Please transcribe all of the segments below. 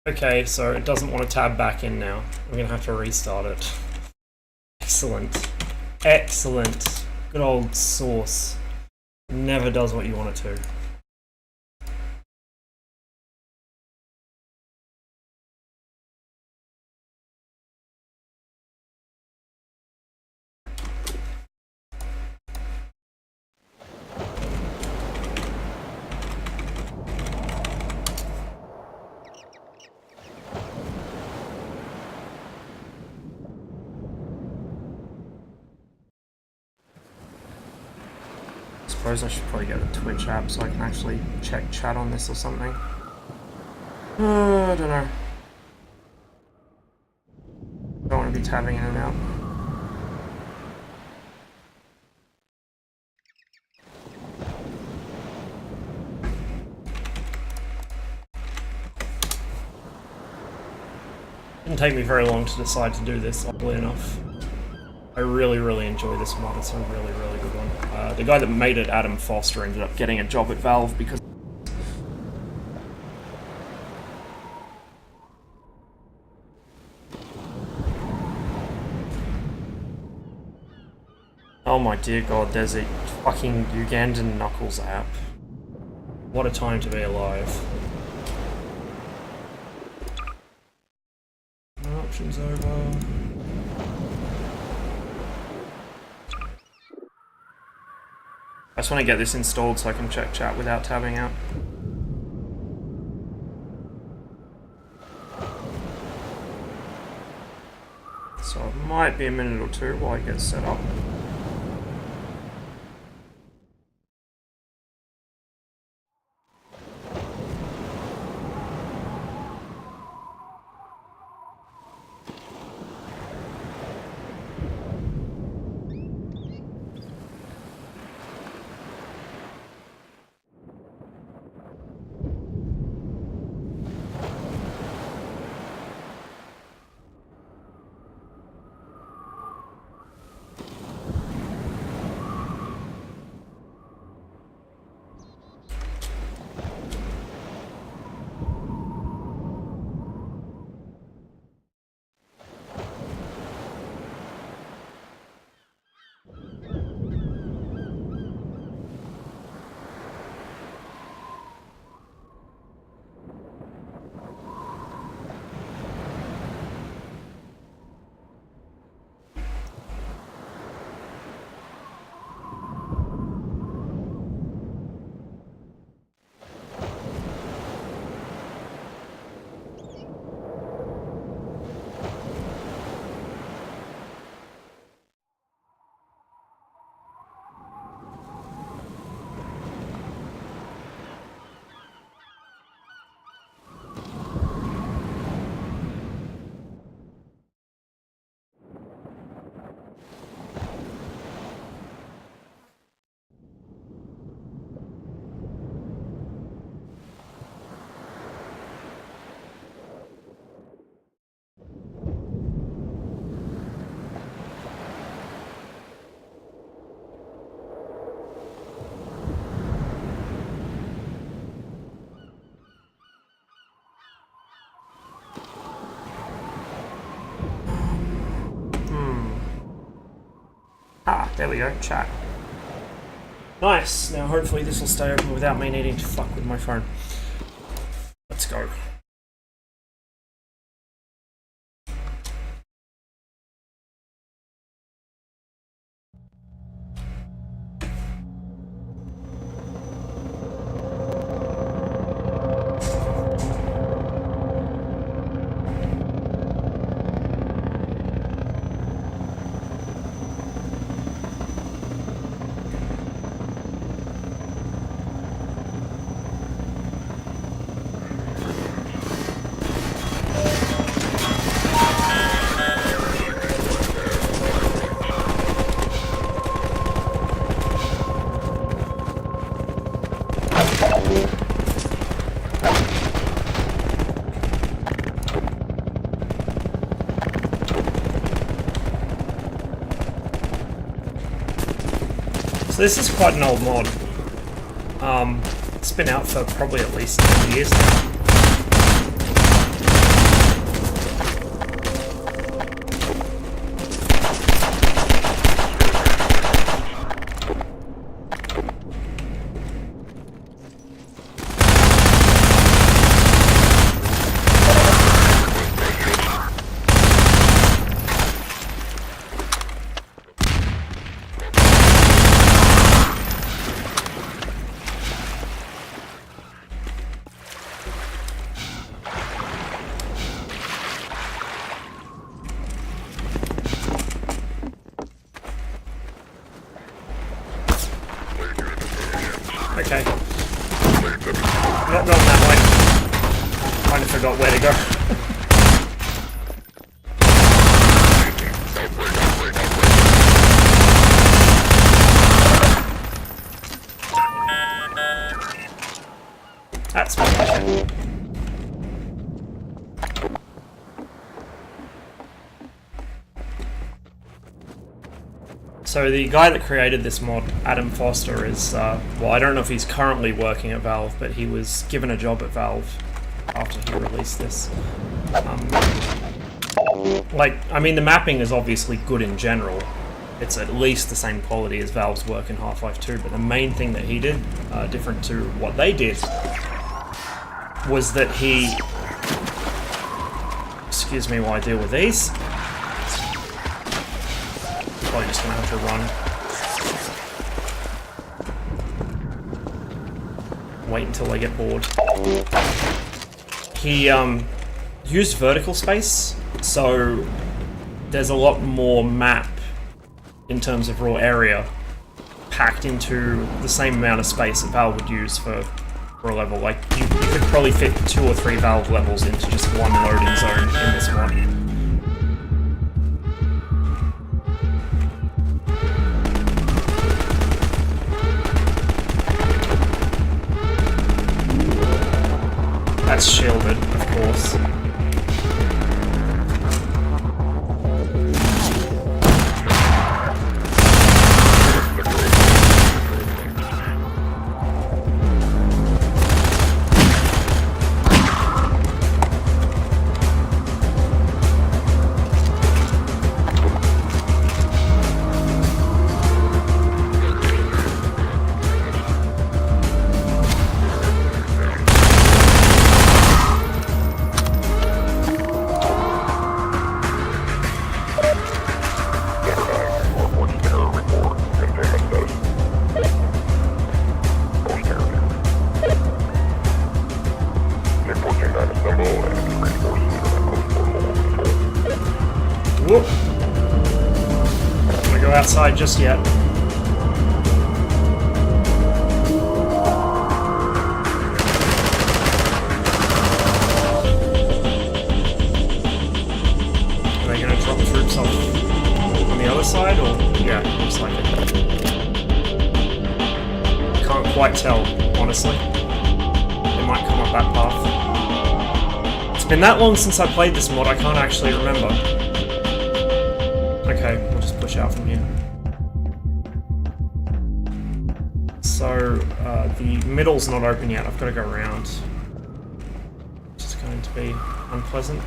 Okay, so it doesn't want to tab back in now. I'm gonna have to restart it. Excellent. Excellent. Good old Source. Never does what you want it to. I suppose I should probably get the Twitch app so I can actually check chat on this or something. I don't know. Don't want to be tabbing in and out. Didn't take me very long to decide to do this, oddly enough. I really enjoy this mod. It's a really good one. The guy that made it, Adam Foster, ended up getting a job at Valve because... Oh my dear god, there's a fucking Ugandan Knuckles app. What a time to be alive. Options over. I just want to get this installed so I can check chat without tabbing out. So it might be a minute or two while it gets set up. There we go, chat. Nice, now hopefully this will stay open without me needing to fuck with my phone. Let's go. This is quite an old mod. It's been out for probably at least 10 years now. Okay. Not going that way. Kind of forgot where to go. That's fine. So the guy that created this mod, Adam Foster, is, well, I don't know if he's currently working at Valve, but he was given a job at Valve after he released this. I mean, the mapping is obviously good in general. It's at least the same quality as Valve's work in Half-Life 2, but the main thing that he did, different to what they did, was that he... Excuse me while I deal with these. Probably just gonna have to run. Wait until I get bored. He used vertical space, so there's a lot more map in terms of raw area packed into the same amount of space that Valve would use for a level. Like, you could probably fit 2 or 3 Valve levels into just one loading zone in this mod. That's shielded, of course. Whoop! Not gonna go outside just yet. Are they gonna drop troops off on the other side, or yeah, looks like it. Can't quite tell, honestly. They might come up that path. It's been that long since I played this mod, I can't actually remember. Okay, we'll just push out from here. So, the middle's not open yet, I've got to go around. Which is going to be unpleasant.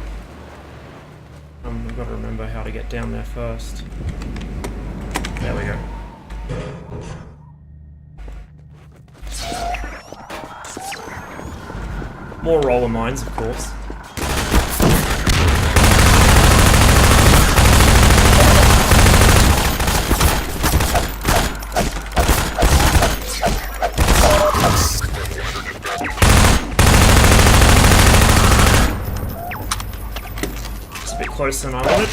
We've got to remember how to get down there first. There we go. More roller mines, of course. It's a bit closer than I wanted.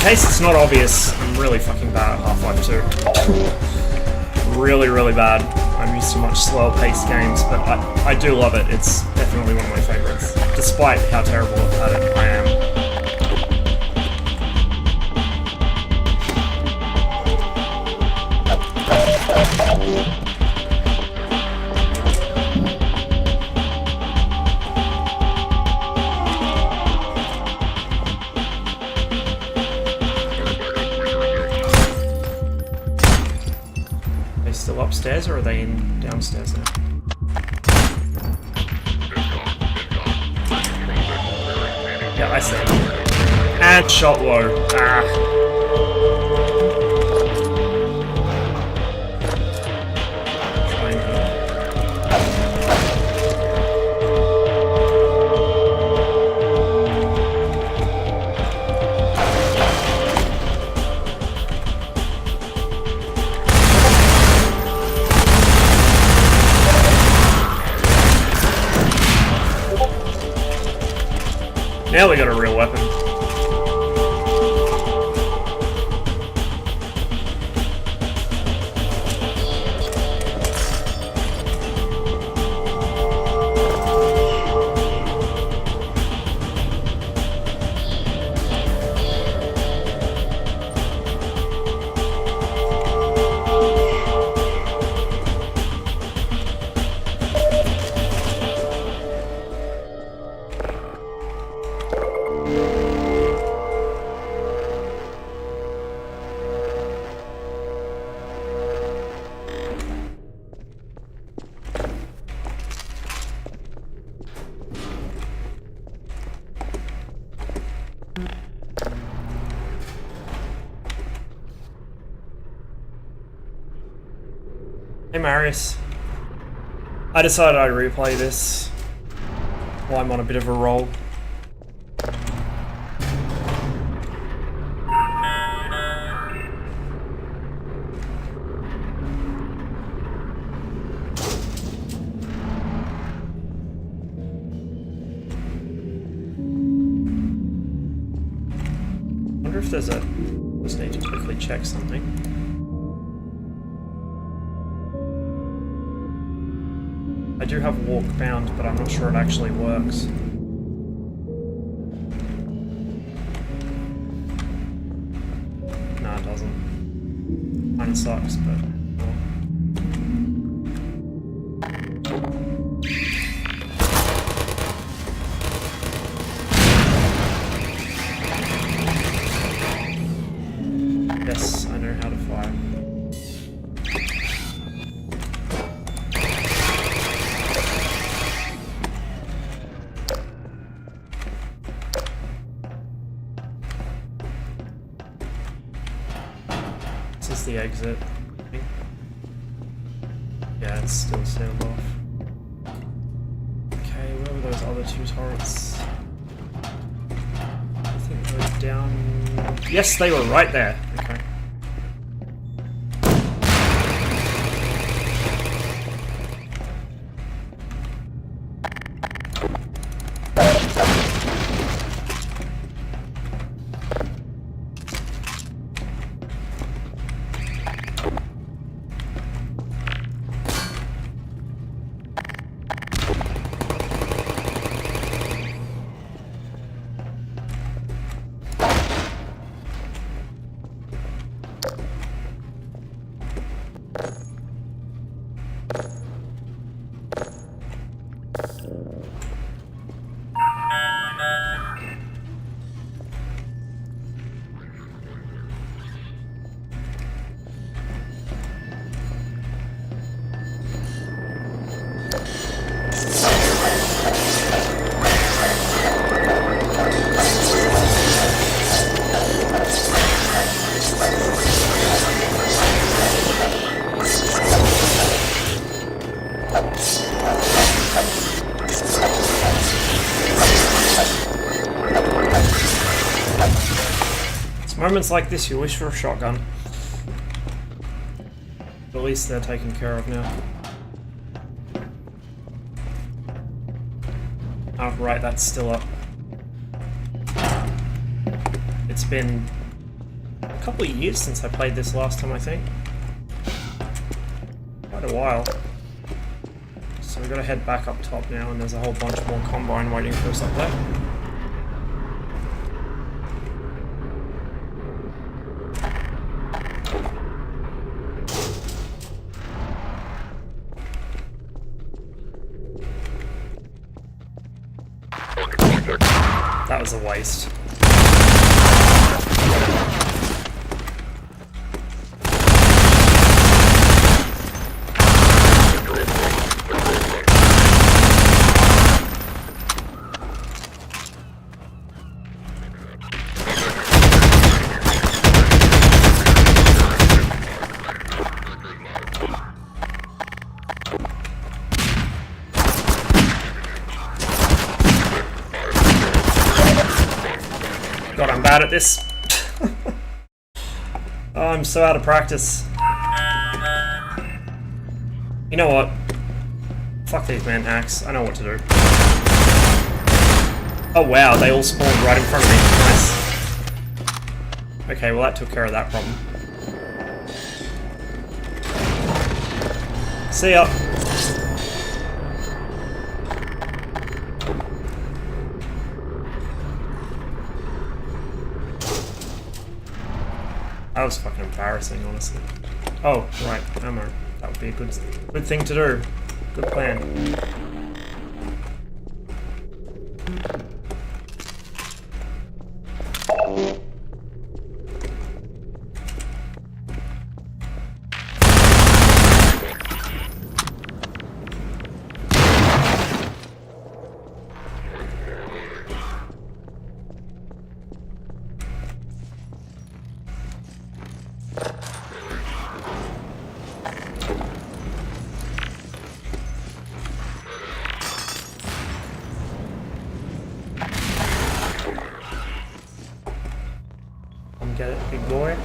case it's not obvious, I'm really fucking bad at Half-Life 2. Really, really bad. I'm used to much slower paced games, but I do love it. It's definitely one of my favourites, despite how terrible at it I am. Still upstairs, or are they in downstairs now? Yeah, I see. And shot low. Ah. Trying to. Now we got a real weapon. Hey Marius. I decided I'd replay this while I'm on a bit of a roll. I wonder if there's a... just need to quickly check something. I do have walk bound, but I'm not sure it actually works. No, it doesn't. Kinda sucks, but... Yes, I know how to fire. This is the exit, I think. Yeah, it's still sealed off. Okay, where were those other two turrets? I think they were down... Yes, they were right there! Okay. Moments like this, you wish for a shotgun. At least they're taken care of now. Oh, right, that's still up. It's been couple of years since I played this last time, I think. Quite a while. So we've got to head back up top now, and there's a whole bunch more combine waiting for us up there. That was a waste. God, I'm bad at this. Oh, I'm so out of practice. You know what? Fuck these manhacks. I know what to do. Oh wow, they all spawned right in front of me. Nice. Okay, well that took care of that problem. See ya. That was fucking embarrassing, honestly. Oh, right, ammo. That would be a good thing to do. Good plan. Get it, big boy. I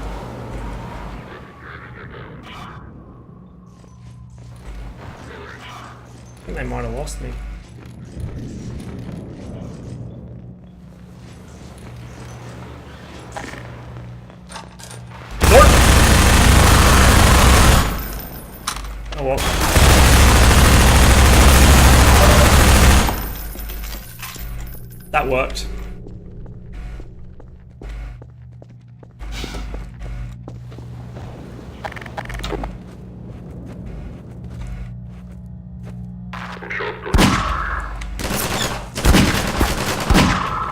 think they might have lost me. Oh well. That worked.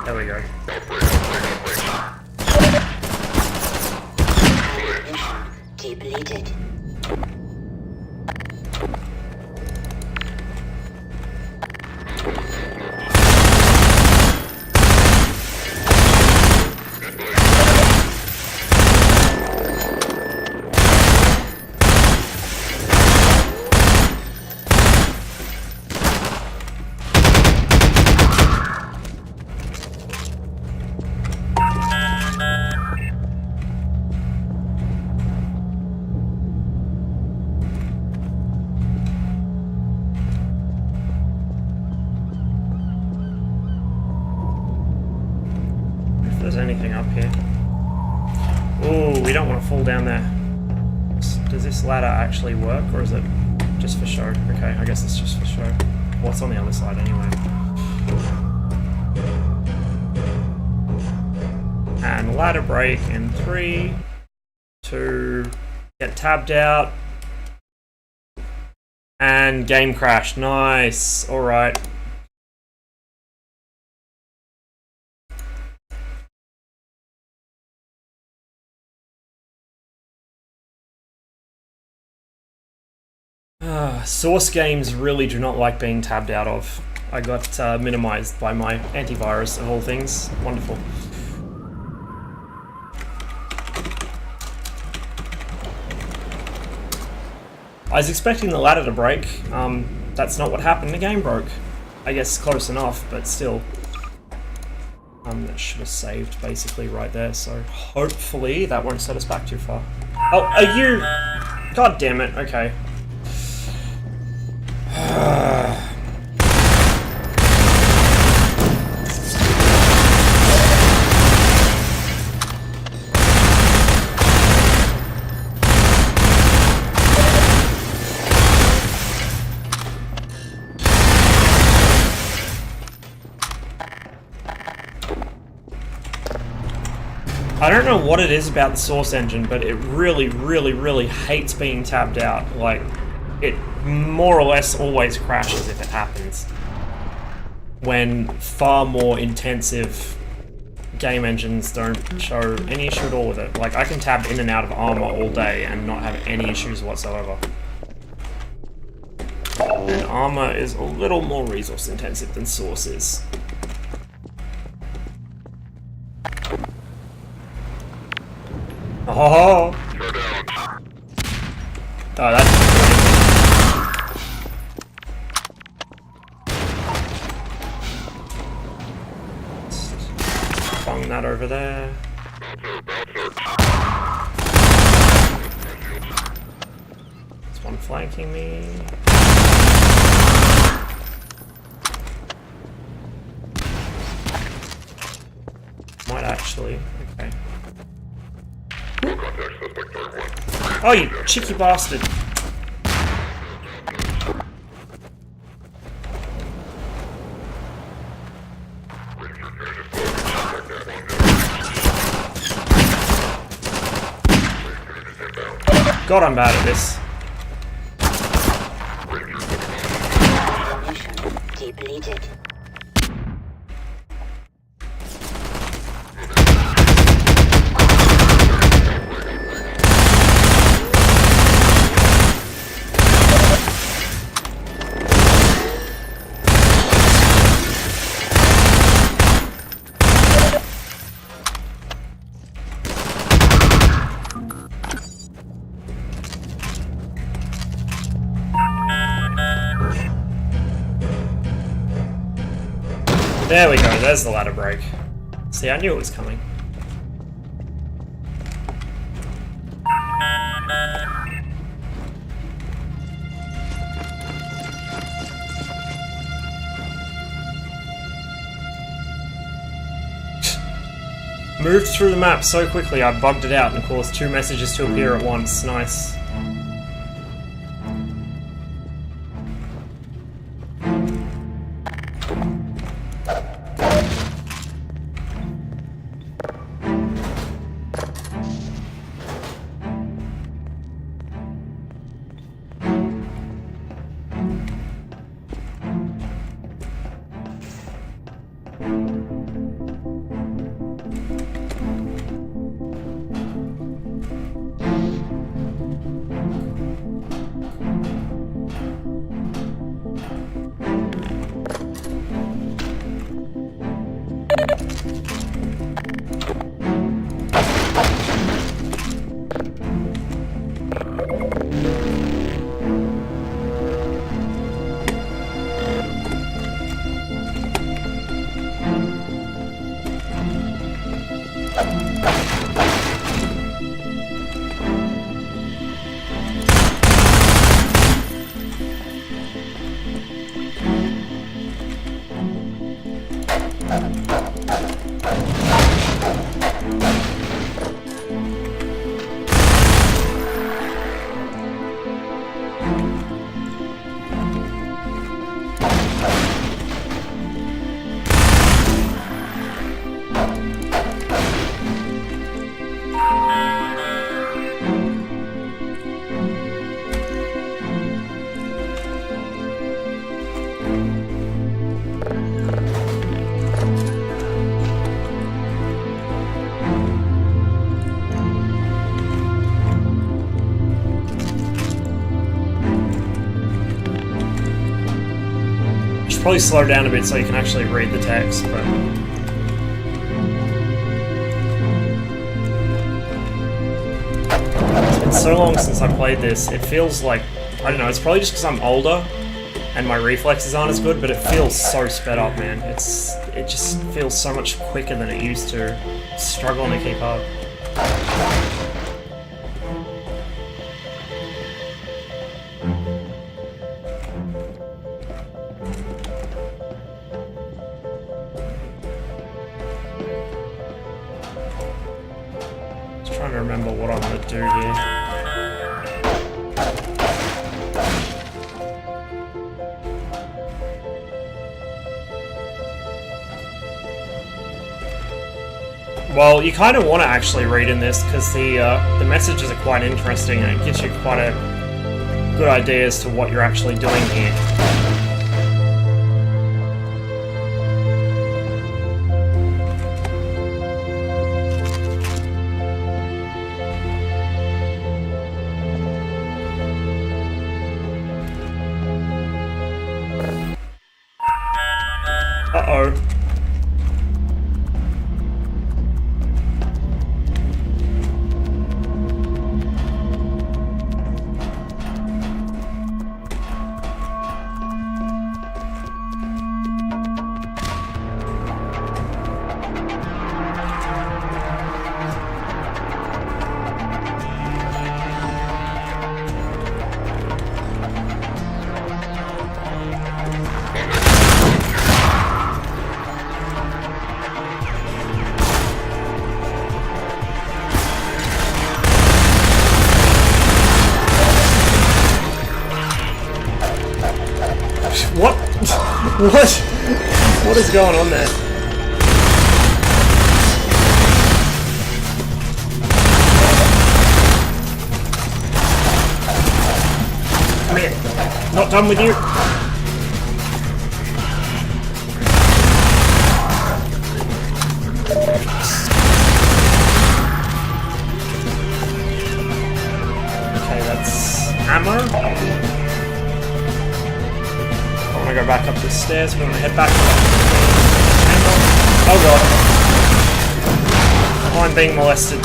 There we go. Depleted. There's anything up here. Oh, we don't want to fall down there. Does this ladder actually work, or is it just for show? Okay, I guess it's just for show. What's on the other side anyway? And ladder break in 3, 2, get tabbed out. And game crash. Nice. Alright. Source games really do not like being tabbed out of. I got minimized by my antivirus of all things. Wonderful. I was expecting the ladder to break. That's not what happened. The game broke. I guess close enough, but still. That should have saved basically right there, so hopefully that won't set us back too far. Oh, are you... God damn it, okay. I don't know what it is about the Source engine, but it really, really, really hates being tabbed out. Like, it more or less always crashes if it happens. When far more intensive game engines don't show any issue at all with it. Like, I can tab in and out of armor all day and not have any issues whatsoever. And armor is a little more resource intensive than Source is. Oh! Oh, that's bung that over there. There's one flanking me. Might actually. Okay. Oh, you cheeky bastard! God, I'm bad at this. Depleted. There we go, there's the ladder break. See, I knew it was coming. Moved through the map so quickly I bugged it out and caused 2 messages to appear at once. Nice. Probably slow down a bit so you can actually read the text, but it's been so long since I played this, it feels like, I don't know, it's probably just because I'm older and my reflexes aren't as good, but it feels so sped up, man. It just feels so much quicker than it used to. Struggling to keep up. Trying to remember what I'm going to do here. Well, you kind of want to actually read in this because the messages are quite interesting and it gives you quite a good idea as to what you're actually doing here. Uh-oh. What? What is going on there? Come here. Not done with you. Okay, that's ammo. I want to go back up the stairs. We're going to head back to the chamber. Oh god. Oh, I'm being molested.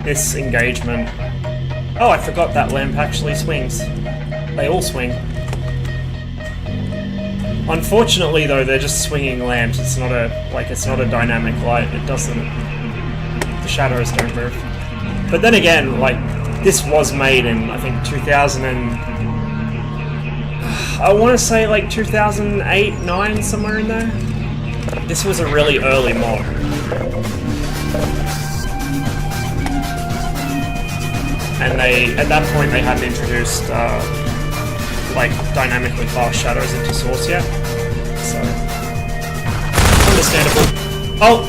This engagement. Oh, I forgot that lamp actually swings. They all swing. Unfortunately, though, they're just swinging lamps. It's not a dynamic light. It doesn't. The shadows don't move. But then again, like, this was made in, I think, 2000 and... I want to say, like, 2008, 9, somewhere in there. This was a really early mod. And at that point, they hadn't introduced, like, dynamically fast shadows into Source yet. So... understandable.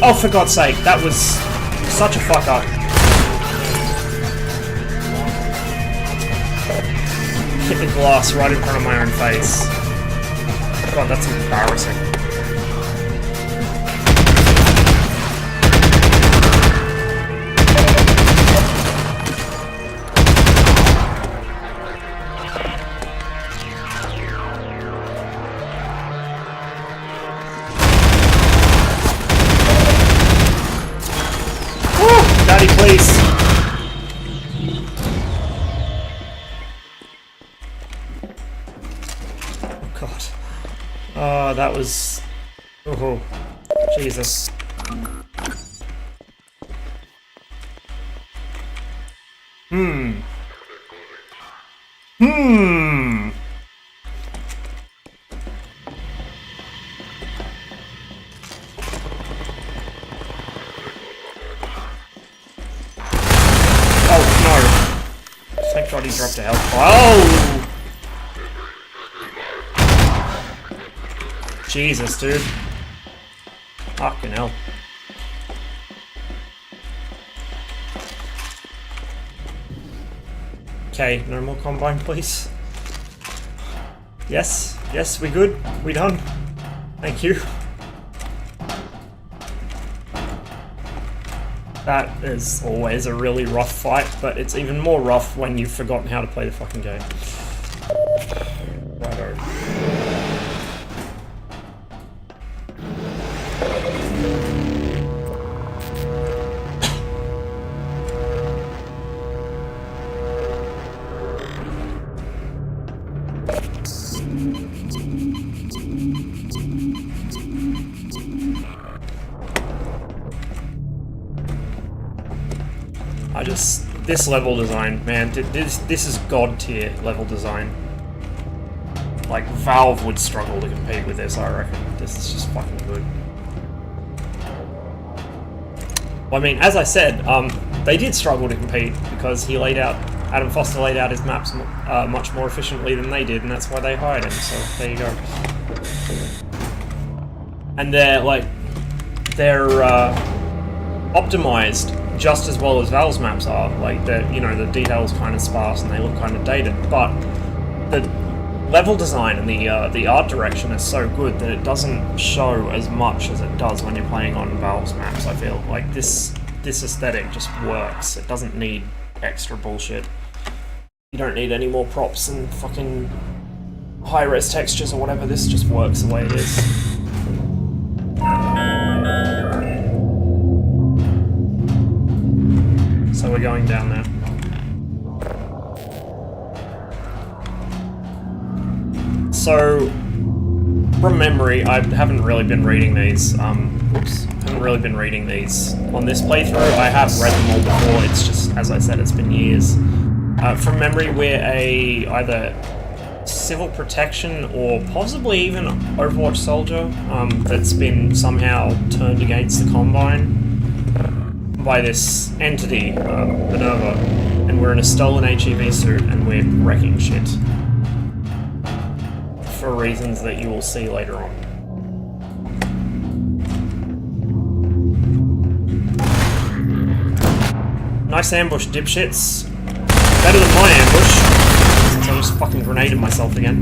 Oh, for God's sake, that was such a fuck up. Hit the glass right in front of my own face. God, that's embarrassing. Woo! Daddy, please. Oh, that was... oh, Jesus. Hmm. Oh, no. Thank God he dropped a health. Oh! Jesus, dude. Fucking hell. Okay, no more combine, please. Yes, we good. We done. Thank you. That is always a really rough fight, but it's even more rough when you've forgotten how to play the fucking game. Righto. This level design, man, this is god tier level design. Like, Valve would struggle to compete with this, I reckon. This is just fucking good. Well, I mean, as I said, they did struggle to compete because he laid out Adam Foster laid out his maps much more efficiently than they did, and that's why they hired him, so there you go. And they're optimized just as well as Valve's maps are. Like, you know, the detail's kind of sparse and they look kind of dated, but the level design and the art direction is so good that it doesn't show as much as it does when you're playing on Valve's maps. I feel like this aesthetic just works. It doesn't need extra bullshit. You don't need any more props and fucking high-res textures or whatever. This just works the way it is. So we're going down there. So, from memory, I haven't really been reading these. Haven't really been reading these on this playthrough. I have read them all before. It's just, as I said, it's been years. From memory, we're either civil protection or possibly even Overwatch soldier that's been somehow turned against the Combine by this entity, MINERVA, and we're in a stolen HEV suit and we're wrecking shit. For reasons that you will see later on. Nice ambush, dipshits. Better than my ambush, since I just fucking grenaded myself again.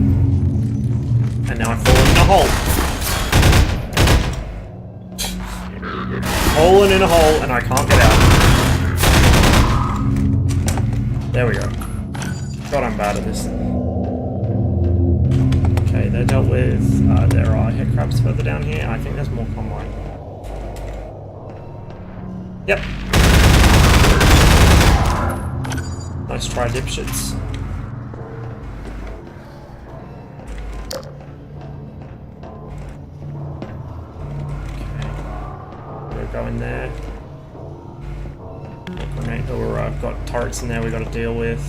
And now I've fallen in a hole. Fallen in a hole and I can't get out. There we go. God, I'm bad at this. Okay, they're dealt with. There are head crabs further down here. I think there's more Combine. Yep. Nice try, dipshits. Okay. We'll go in there. I've got turrets in there we got to deal with.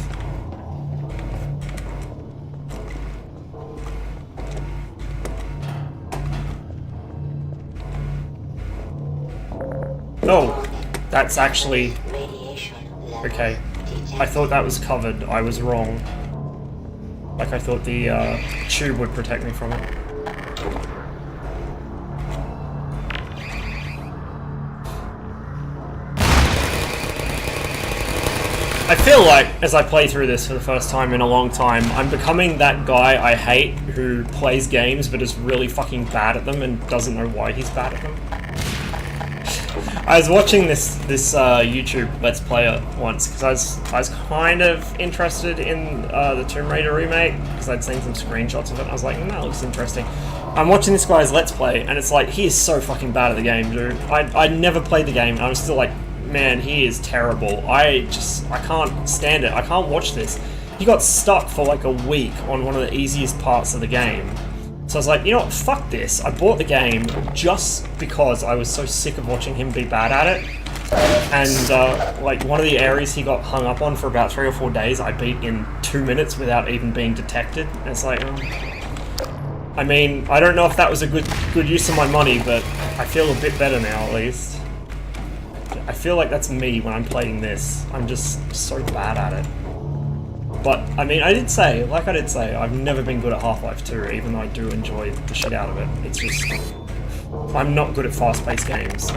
Oh, that's actually... Okay. I thought that was covered. I was wrong. Like, I thought the tube would protect me from it. I feel like, as I play through this for the first time in a long time, I'm becoming that guy I hate who plays games but is really fucking bad at them and doesn't know why he's bad at them. I was watching this YouTube Let's Player once because I was kind of interested in the Tomb Raider remake because I'd seen some screenshots of it and I was like, that looks interesting. I'm watching this guy's Let's Play and it's like, he is so fucking bad at the game, dude. I never played the game and I'm still like, man, he is terrible. I can't stand it. I can't watch this. He got stuck for like a week on one of the easiest parts of the game. So I was like, you know what, fuck this. I bought the game just because I was so sick of watching him be bad at it. And like one of the areas he got hung up on for about 3 or 4 days, I beat in 2 minutes without even being detected. And it's like, I mean, I don't know if that was a good use of my money, but I feel a bit better now at least. I feel like that's me when I'm playing this. I'm just so bad at it. But, I mean, I did say, I've never been good at Half-Life 2, even though I do enjoy the shit out of it. It's just... I'm not good at fast-paced games.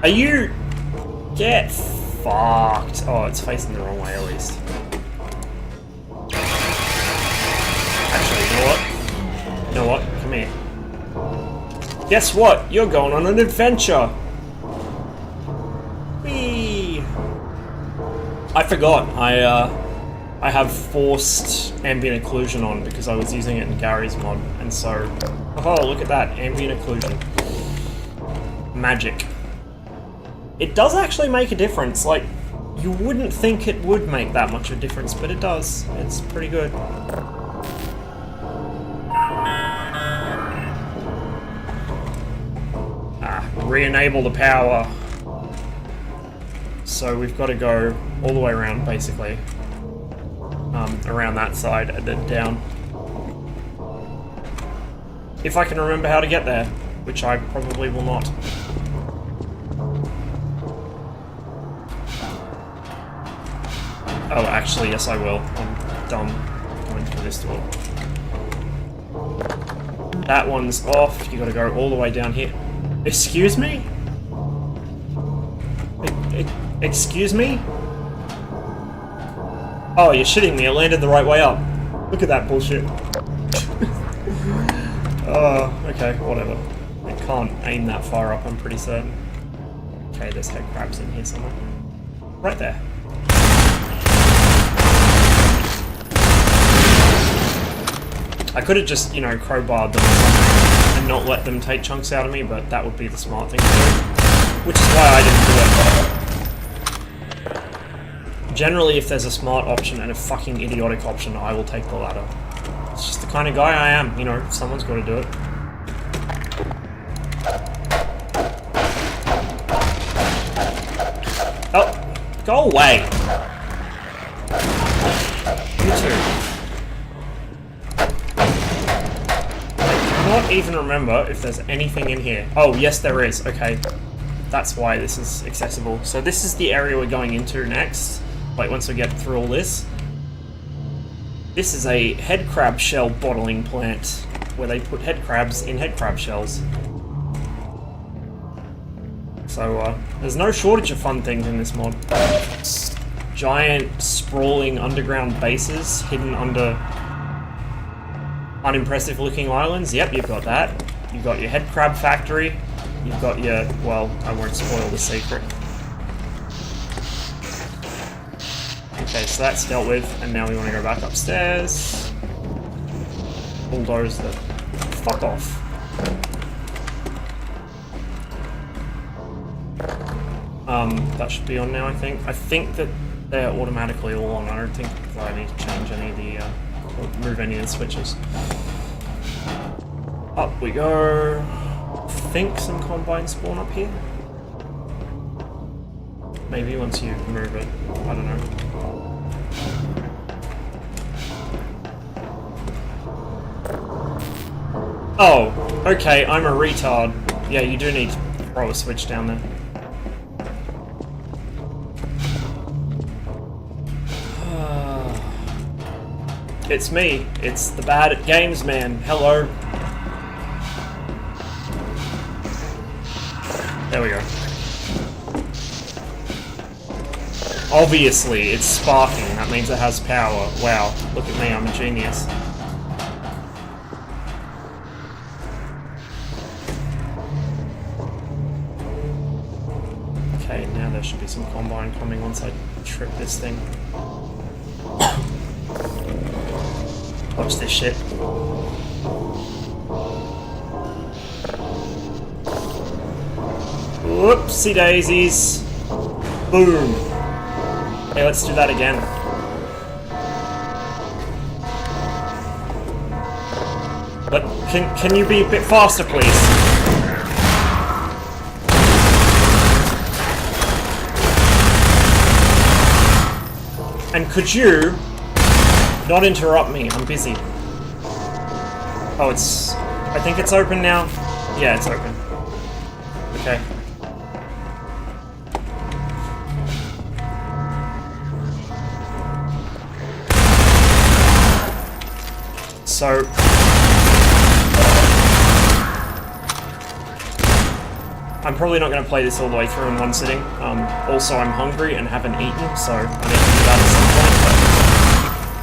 Are you... Get fucked. Oh, it's facing the wrong way at least. Actually, you know what? You know what? Come here. Guess what? You're going on an adventure! Whee! I forgot. I have forced ambient occlusion on because I was using it in Gary's mod, and so... Oh, look at that. Ambient occlusion. Magic. It does actually make a difference. Like, you wouldn't think it would make that much of a difference, but it does. It's pretty good. Re-enable the power. So we've got to go all the way around, basically. Around that side and then down. If I can remember how to get there, which I probably will not. Oh, actually, yes I will. I'm dumb. Going through this door. That one's off. You gotta go all the way down here. Excuse me? Excuse me? Oh, you're shitting me. It landed the right way up. Look at that bullshit. Oh, okay, whatever. I can't aim that far up, I'm pretty certain. Okay, there's head crabs in here somewhere. Right there. I could have just, you know, crowbarred them and not let them take chunks out of me, but that would be the smart thing to do. Which is why I didn't do it. Generally, if there's a smart option and a fucking idiotic option, I will take the latter. It's just the kind of guy I am, you know, someone's got to do it. Oh, go away! You two. I cannot even remember if there's anything in here. Oh, yes there is. Okay. That's why this is accessible. So this is the area we're going into next. Like, once we get through all this. This is a head crab shell bottling plant, where they put head crabs in head crab shells. So, there's no shortage of fun things in this mod. Giant, sprawling underground bases hidden under unimpressive looking islands. Yep, you've got that. You've got your head crab factory. You've got your, well, I won't spoil the secret. Okay, so that's dealt with, and now we want to go back upstairs. Bulldoze the fuck off. That should be on now, I think. I think that they're automatically all on. I don't think that I need to change any of the, or move any of the switches. Up we go. I think some combine spawn up here. Maybe once you move it. I don't know. Oh, okay, I'm a retard. Yeah, you do need to throw a switch down there. It's me. It's the bad at games man. Hello. There we go. Obviously, it's sparking. That means it has power. Wow. Look at me, I'm a genius. Okay, now there should be some combine coming once I trip this thing. Watch this shit. Whoopsie daisies. Boom. Okay, let's do that again. But can you be a bit faster, please? And could you not interrupt me? I'm busy. Oh, it's... I think it's open now. Yeah, it's open. Okay. So... I'm probably not going to play this all the way through in one sitting. Also, I'm hungry and haven't eaten, so I need to do that at some point,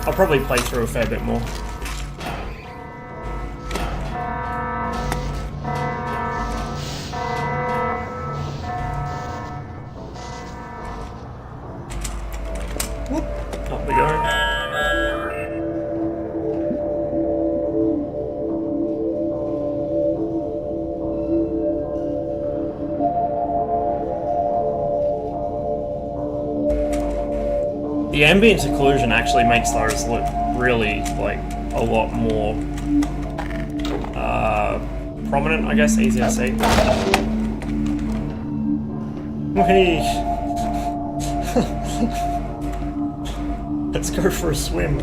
but I'll probably play through a fair bit more. Whoop. Up we go. The ambient occlusion actually makes those look really, like, a lot more prominent, I guess, easier to see. Whee! Let's go for a swim.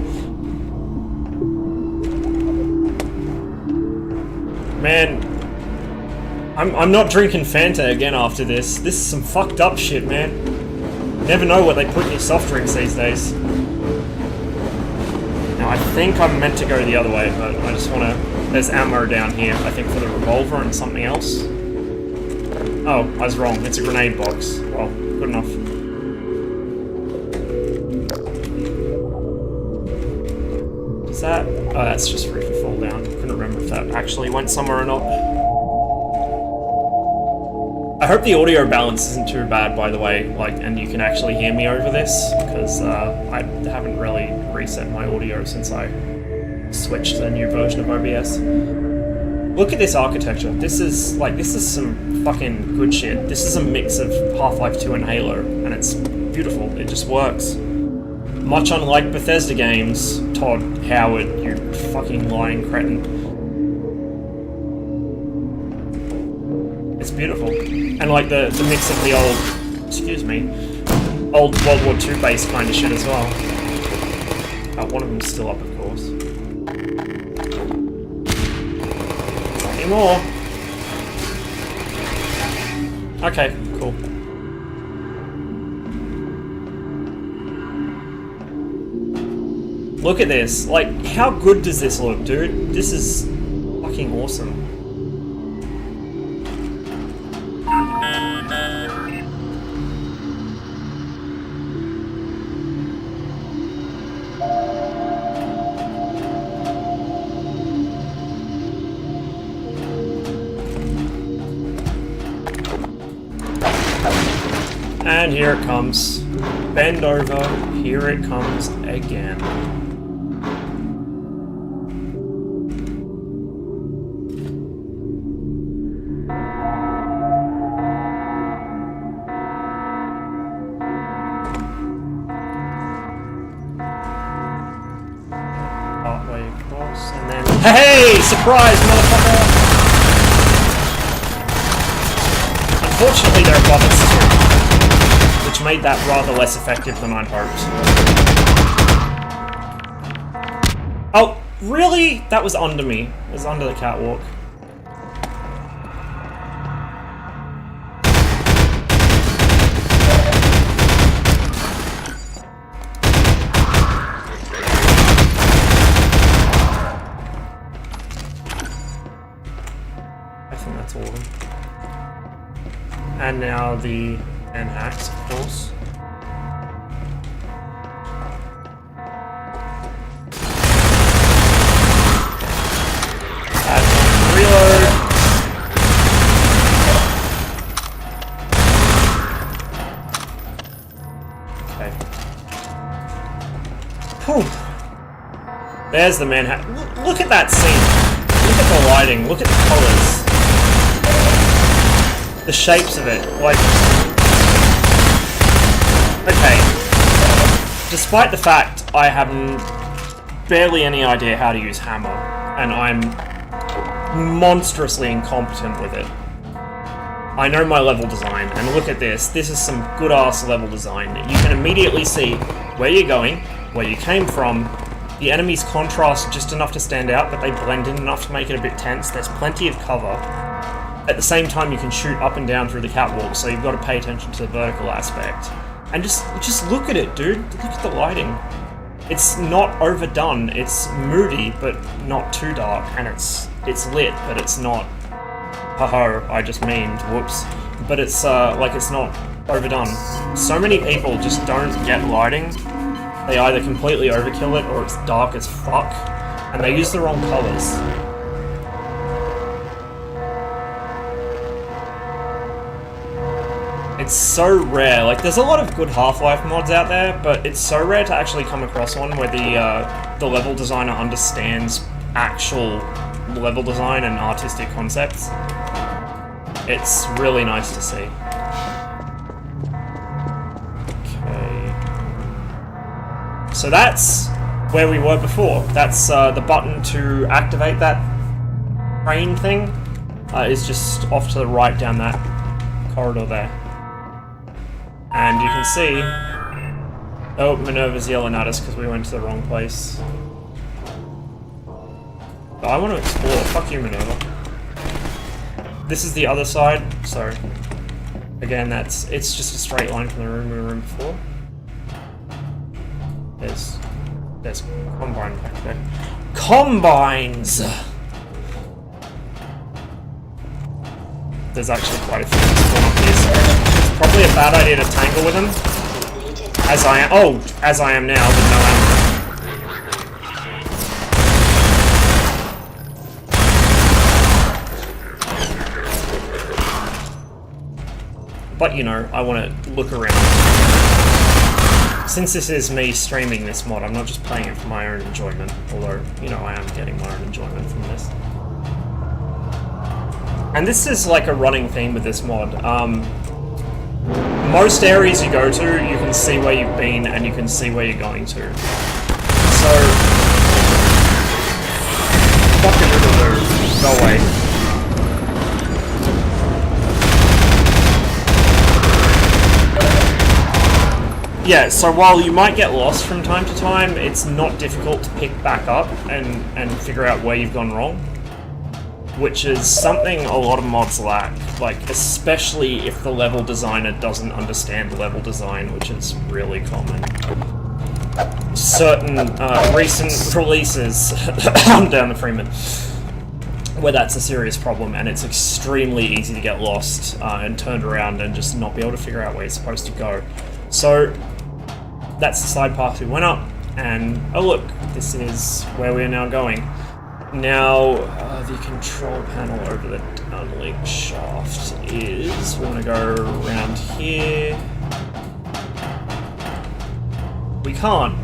Man, I'm not drinking Fanta again after this. This is some fucked up shit, man. Never know what they put in your soft drinks these days. I think I'm meant to go the other way, but I just want to... There's ammo down here, I think, for the revolver and something else. Oh, I was wrong. It's a grenade box. Well, good enough. Is that... Oh, that's just free for fall down. Couldn't remember if that actually went somewhere or not. I hope the audio balance isn't too bad, by the way, like, and you can actually hear me over this, because I haven't really reset my audio since I switched to the new version of OBS. Look at this architecture. This is some fucking good shit. This is a mix of Half-Life 2 and Halo, and it's beautiful. It just works. Much unlike Bethesda games, Todd Howard, you fucking lying cretin. It's beautiful. And like the mix of the old, excuse me, old World War II based kind of shit as well. One of them's still up, of course. Any more? Okay, cool. Look at this. Like, how good does this look, dude? This is fucking awesome. And here it comes. Bend over. Here it comes again. Partway across, and then... Hey! Surprise, motherfucker! Unfortunately, there are buffets too, which made that rather less effective than I'd hoped. Oh, really? That was under me. It was under the catwalk. I think that's all of them. And now the axe, of course. Reload. Okay. Whew. There's the Manhattan. Look at that scene. Look at the lighting. Look at the colors. The shapes of it. Like... Okay. Despite the fact I have barely any idea how to use hammer, and I'm monstrously incompetent with it, I know my level design, and look at this. This is some good-ass level design. You can immediately see where you're going, where you came from. The enemies contrast just enough to stand out, but they blend in enough to make it a bit tense. There's plenty of cover. At the same time, you can shoot up and down through the catwalk, so you've got to pay attention to the vertical aspect. And just look at it, dude. Look at the lighting. It's not overdone. It's moody, but not too dark. And it's lit, but it's not... Haha, I just memed. Whoops. But it's, like, it's not overdone. So many people just don't get lighting. They either completely overkill it, or it's dark as fuck. And they use the wrong colors. It's so rare. Like, there's a lot of good Half-Life mods out there, but it's so rare to actually come across one where the level designer understands actual level design and artistic concepts. It's really nice to see. Okay. So that's where we were before. That's the button to activate that crane thing is just off to the right down that corridor there. And you can see... Oh, Minerva's yelling at us because we went to the wrong place. But I want to explore. Fuck you, Minerva. This is the other side, so... Again, it's just a straight line from the room we were in before. There's There's Combine back there. Combines! There's actually quite a few going up here, so it's probably a bad idea to tangle with them. As I am now, with no ammo. But, you know, I want to look around. Since this is me streaming this mod, I'm not just playing it for my own enjoyment, although, you know, I am getting my own enjoyment from this. And this is like a running theme with this mod. Most areas you go to, you can see where you've been and you can see where you're going to. So... fucking go away. Yeah, so while you might get lost from time to time, it's not difficult to pick back up and figure out where you've gone wrong. Which is something a lot of mods lack, like, especially if the level designer doesn't understand level design, which is really common. Certain recent releases down the Freeman, where that's a serious problem, and it's extremely easy to get lost and turned around and just not be able to figure out where you're supposed to go. So, that's the side path we went up, and oh look, this is where we are now going. Now, the control panel over the downlink shaft is... we're going to go around here. We can't.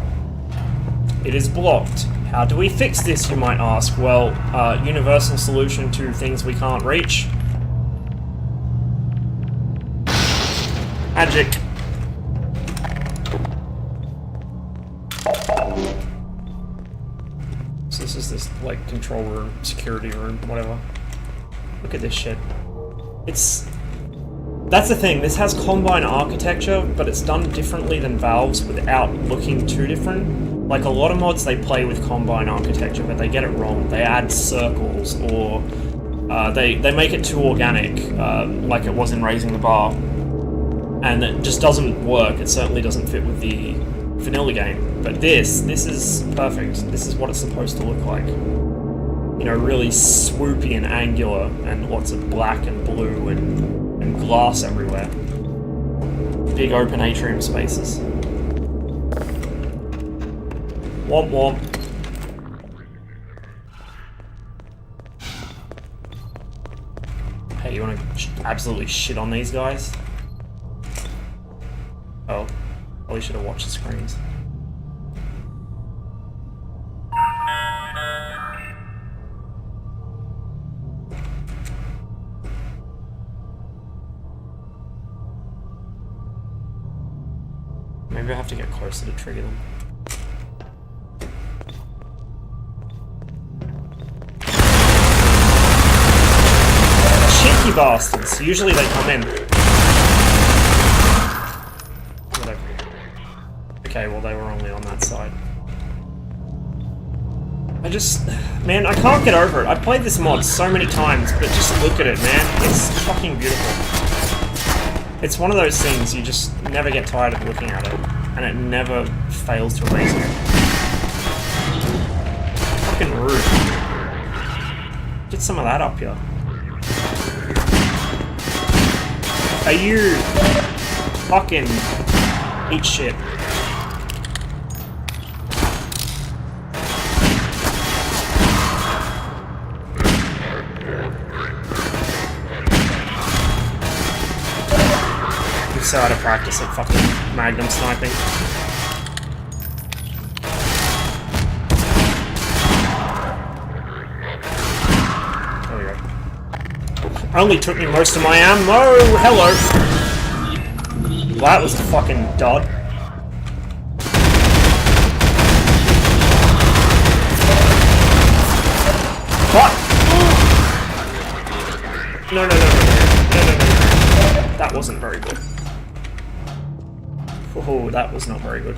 It is blocked. How do we fix this, you might ask? Well, universal solution to things we can't reach. Magic. So this is this, like, control room, security room, whatever. Look at this shit. It's... that's the thing, this has Combine architecture, but it's done differently than Valve's without looking too different. Like, a lot of mods, they play with Combine architecture, but they get it wrong. They add circles, or they make it too organic, like it was in Raising the Bar. And it just doesn't work. It certainly doesn't fit with the vanilla game. But this is perfect. This is what it's supposed to look like. You know, really swoopy and angular, and lots of black and blue and glass everywhere. Big open atrium spaces. Womp womp. Hey, you wanna absolutely shit on these guys? Oh, probably should have watched the screens. Maybe I have to get closer to trigger them. Cheeky bastards! Usually they come in. Okay, well they were only on that side. Man, I can't get over it. I've played this mod so many times, but just look at it, man. It's fucking beautiful. It's one of those things you just never get tired of looking at it, and it never fails to amaze you. Fucking rude. Get some of that up here. Are you fucking eat shit? So out of practice at fucking Magnum sniping. There we go. Only took me most of my ammo. Hello. Well, that was a fucking dud. What? No. That wasn't very good. Oh, that was not very good.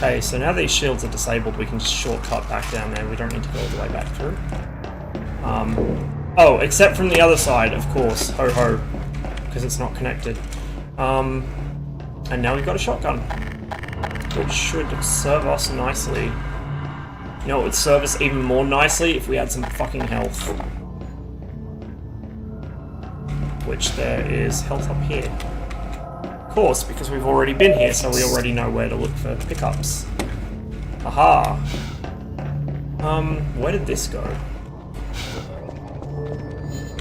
Okay, so now these shields are disabled, we can just shortcut back down there. We don't need to go all the way back through. Oh, except from the other side, of course. Ho ho. Because it's not connected. And now we've got a shotgun. Which should serve us nicely. You know, it would serve us even more nicely if we had some fucking health. Which there is health up here. Of course, because we've already been here, so we already know where to look for pickups. Aha! Where did this go?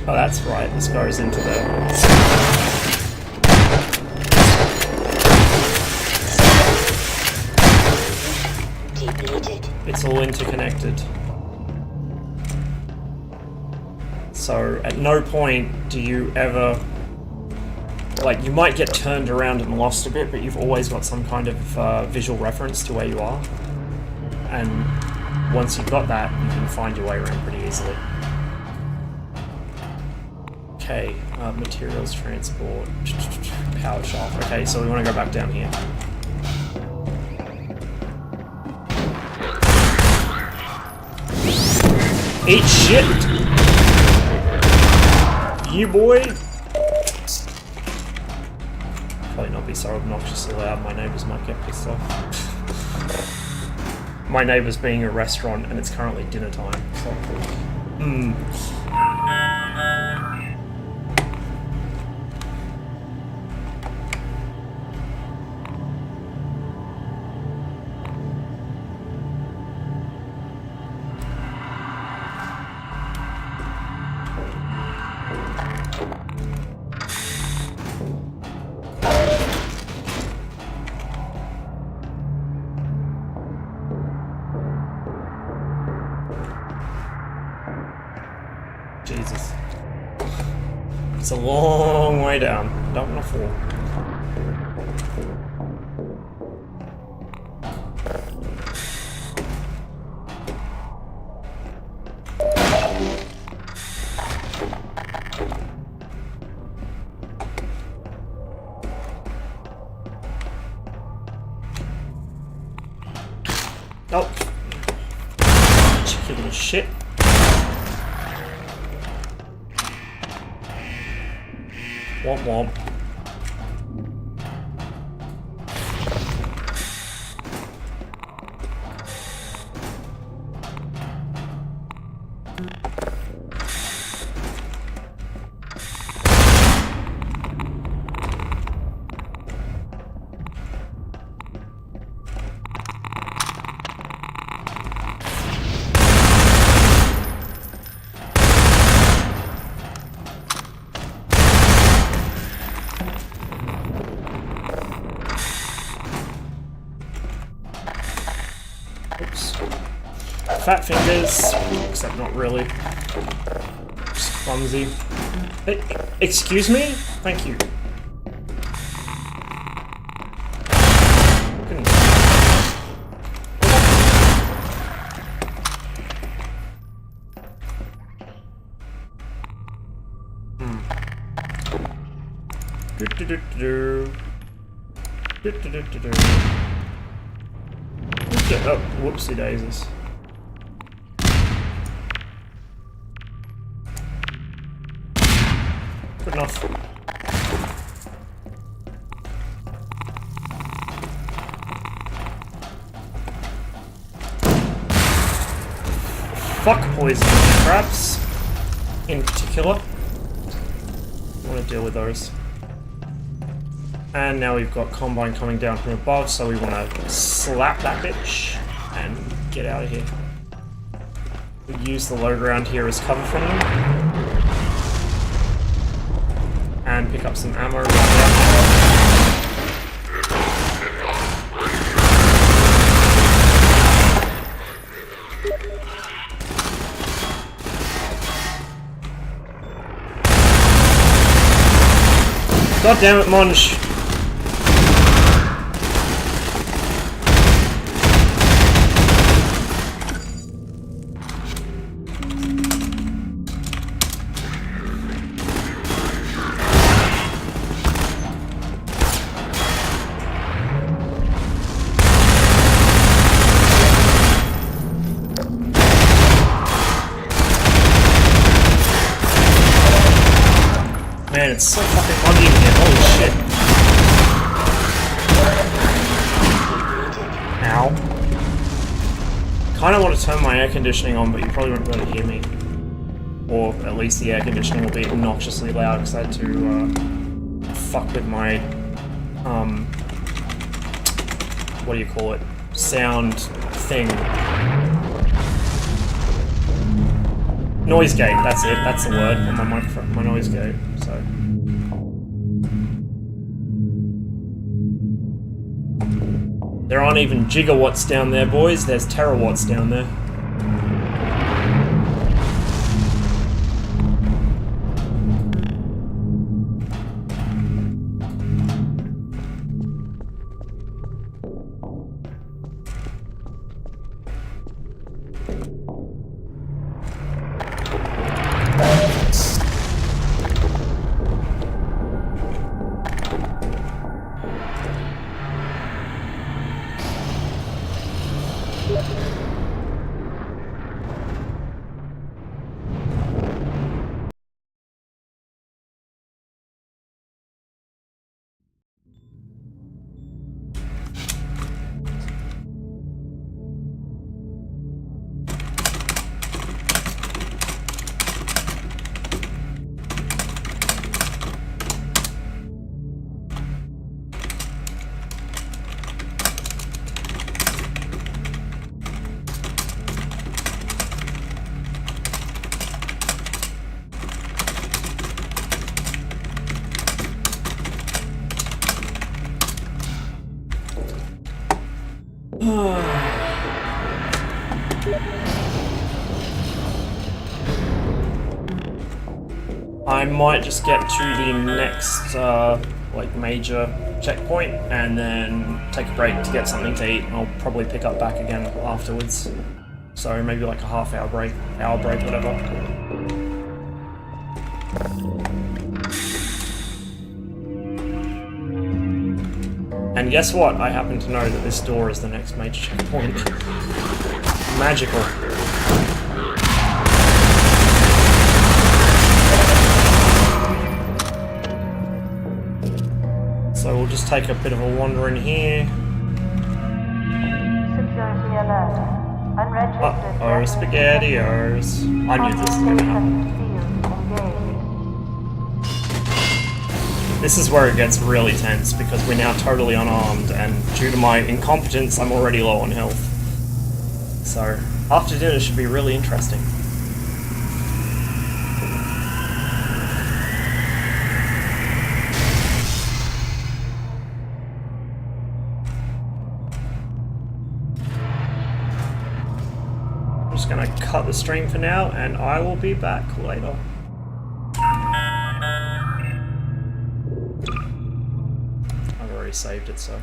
Oh, that's right, this goes into the... It's all interconnected. So, at no point do you ever... Like, you might get turned around and lost a bit, but you've always got some kind of visual reference to where you are. And once you've got that, you can find your way around pretty easily. Okay, materials transport, power shaft. Okay, so we want to go back down here. Eat shit! You boy! Probably not be so obnoxiously loud, my neighbours might get pissed off. My neighbour's being a restaurant and it's currently dinner time, so... Jesus. It's a long way down. Don't want to fall. Oh. Cheeky little shit. Womp womp. Oops. Fat fingers, except not really. Just clumsy. Excuse me? Thank you. Oh, whoopsie daisies. Good enough. Fuck poison traps, in particular. I want to deal with those. And now we've got Combine coming down from above, so we want to slap that bitch and get out of here. We use the low ground here as cover from them. And pick up some ammo right there. God damn it, Monge! man, it's so fucking muggy in here. Holy shit. Ow. Kinda want to turn my air conditioning on, but you probably won't be able to hear me. Or at least the air conditioning will be obnoxiously loud because I had to fuck with my what do you call it? Sound thing. Noise gate, that's it, that's the word on my microphone, my noise gate, so. There aren't even gigawatts down there, boys, there's terawatts down there. I might just get to the next, like, major checkpoint and then take a break to get something to eat. I'll probably pick up back again afterwards. So maybe like a half-hour break, hour break, whatever. And guess what? I happen to know that this door is the next major checkpoint. Magical. So we'll just take a bit of a wander in here. Security alert. Unregistered. Uh-oh, SpaghettiOs. I knew this was gonna happen. This is where it gets really tense because we're now totally unarmed and due to my incompetence I'm already low on health. So after dinner should be really interesting. I'm just gonna cut the stream for now and I will be back later. Saved it, so